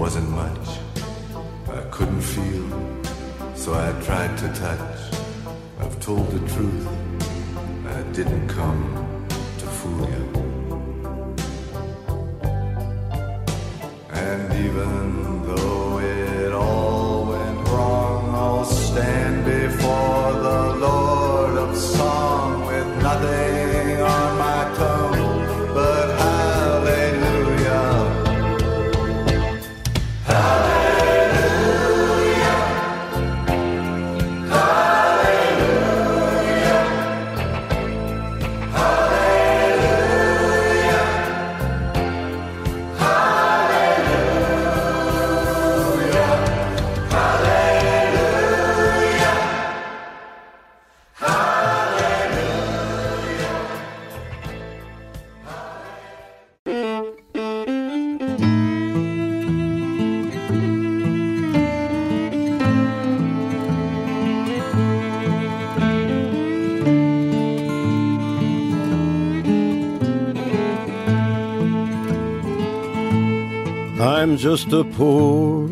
wasn't much I couldn't feel, so I tried to touch. I've told the truth, I didn't come to fool you. And even though it all went wrong, I'll stand before the Lord of Song with nothing on my tongue but hallelujah. Hallelujah. Hallelujah. Hallelujah. Hallelujah. I'm just a poor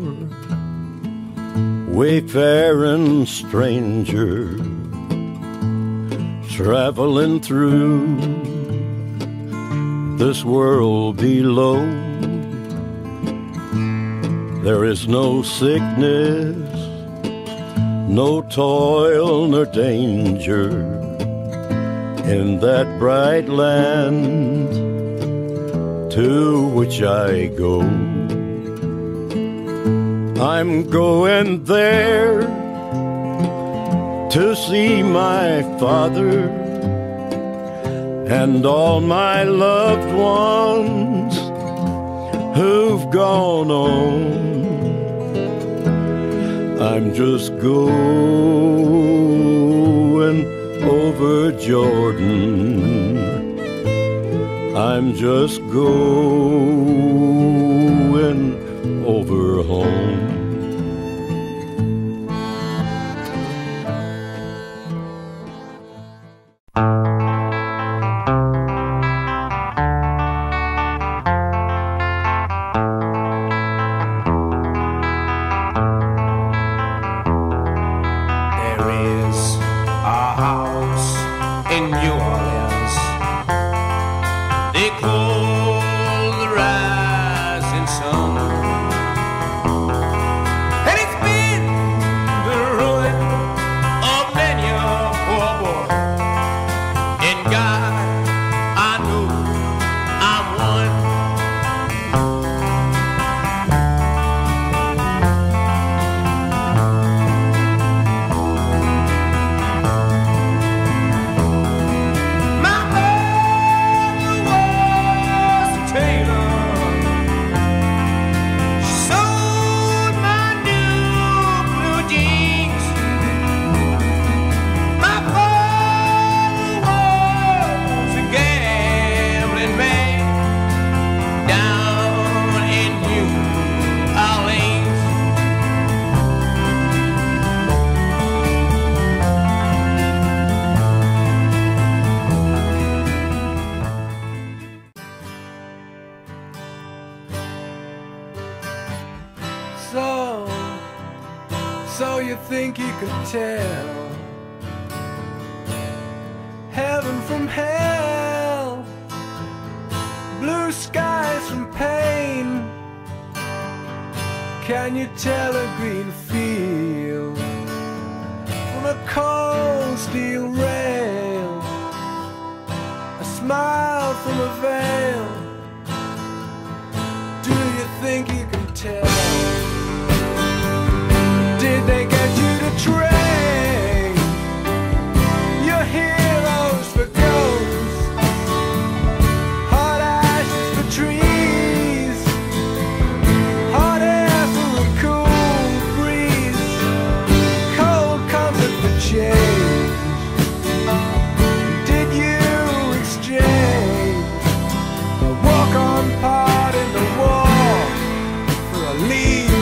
wayfaring stranger traveling through this world below. There is no sickness, no toil nor danger in that bright land to which I go. I'm going there to see my father and all my loved ones who've gone on. I'm just going over Jordan. I'm just going over home. There is a house in New Orleans they call the rising sun, and it's been the ruin of many a poor boy. And God, I know I'm one. My mother was a tailor. She sewed my new blue jeans. My father was a gambling man down in New Orleans. So you think you could tell heaven from hell, blue skies from pain? Can you tell a green field from a cold steel rail, a smile from a veil? Do you think you can tell? Did they get you to train your heroes for ghosts, hot ashes for trees, hot air for a cool breeze, cold comfort for change? Did you exchange a walk-on part in the war for a lead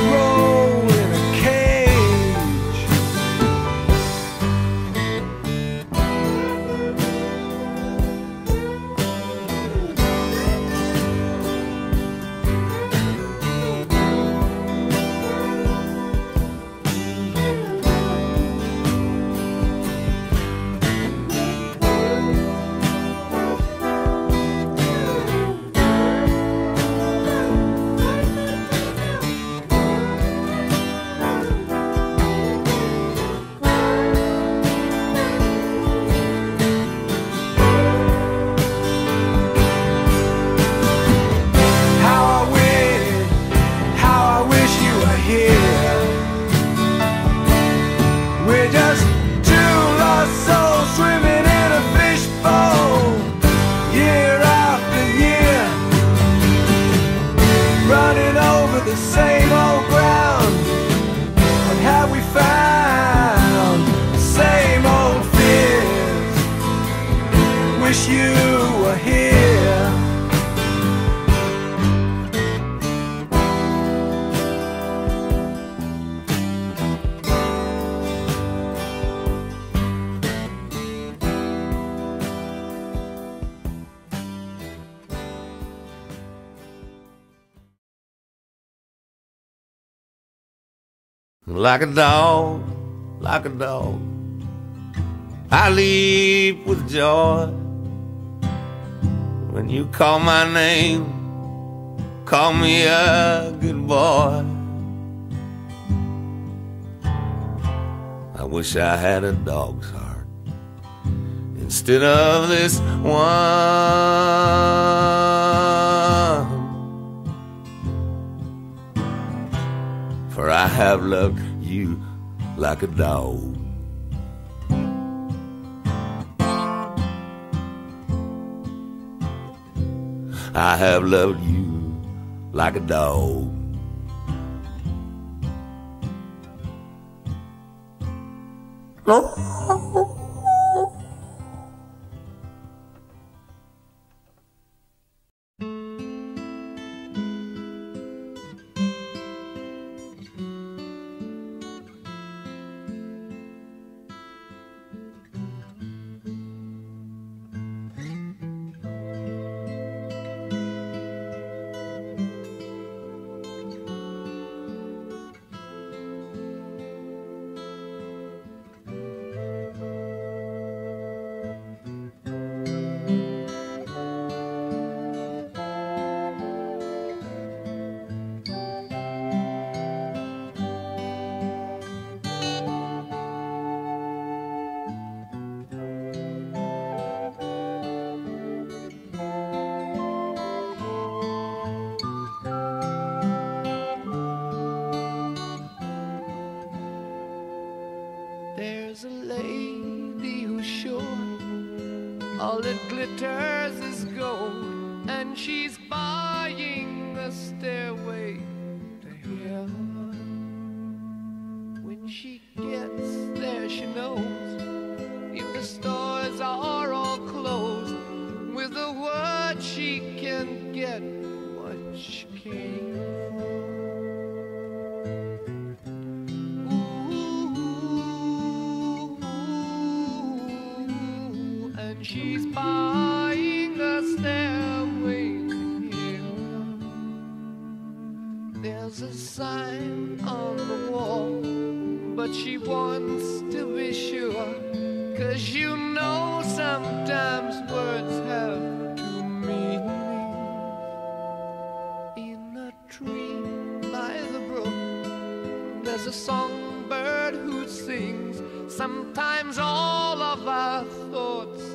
like a dog, like a dog. I leap with joy when you call my name. Call me a good boy. I wish I had a dog's heart instead of this one, for I have loved you like a dog. I have loved you like a dog. There's a lady who's sure all that glitters is gold, and she's buying a stairway to heaven. When she gets there, she knows if the stores are all closed, with a word she can get what she came for. She's buying a stairway to heaven. There's a sign on the wall, but she wants to be sure, 'cause you know sometimes words have two meanings. In a tree by the brook, there's a songbird who sings. Sometimes all of our thoughts